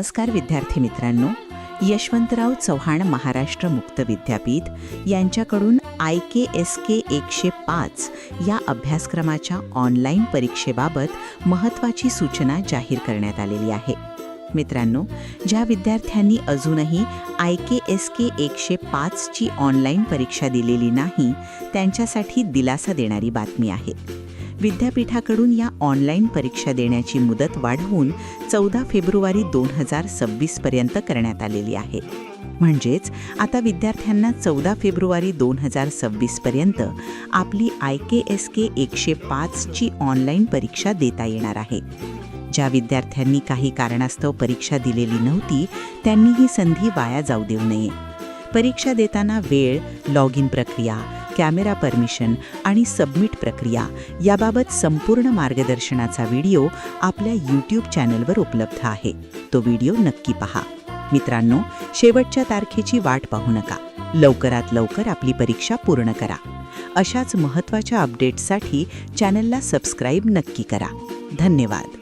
नमस्कार विद्यार्थी मित्रांनो, यशवंतराव चव्हाण महाराष्ट्र मुक्त विद्यापीठ यांच्याकडून IKSK 105 या अभ्यासक्रमाच्या ऑनलाईन परीक्षेबाबत महत्त्वाची सूचना जाहीर करण्यात आलेली आहे. मित्रांनो, ज्या विद्यार्थ्यांनी अजूनही IKSK 105 ची ऑनलाईन परीक्षा दिलेली नाही, त्यांच्यासाठी दिलासा देणारी बातमी आहे. विद्यापीठाकडून या ऑनलाईन परीक्षा देण्याची मुदत वाढवून 14 फेब्रुवारी 2026 पर्यंत करण्यात आलेली आहे. म्हणजेच आता विद्यार्थ्यांना 14 फेब्रुवारी 2026 पर्यंत आपली IKSK 105 ची ऑनलाईन परीक्षा देता येणार आहे. ज्या विद्यार्थ्यांनी काही कारणास्तव परीक्षा दिलेली नव्हती, त्यांनी ही संधी वाया जाऊ देऊ नये. परीक्षा देताना वेळ, लॉग इन प्रक्रिया, कॅमेरा परमिशन आणि सबमिट प्रक्रिया याबाबत संपूर्ण मार्गदर्शनाचा व्हिडिओ आपल्या YouTube चॅनलवर उपलब्ध आहे. तो व्हिडिओ नक्की पहा. मित्रांनो, शेवटच्या तारखेची वाट पाहू नका. लवकरात लवकर आपली परीक्षा पूर्ण करा. अशाच महत्त्वाच्या अपडेट्ससाठी चॅनलला सबस्क्राईब नक्की करा. धन्यवाद.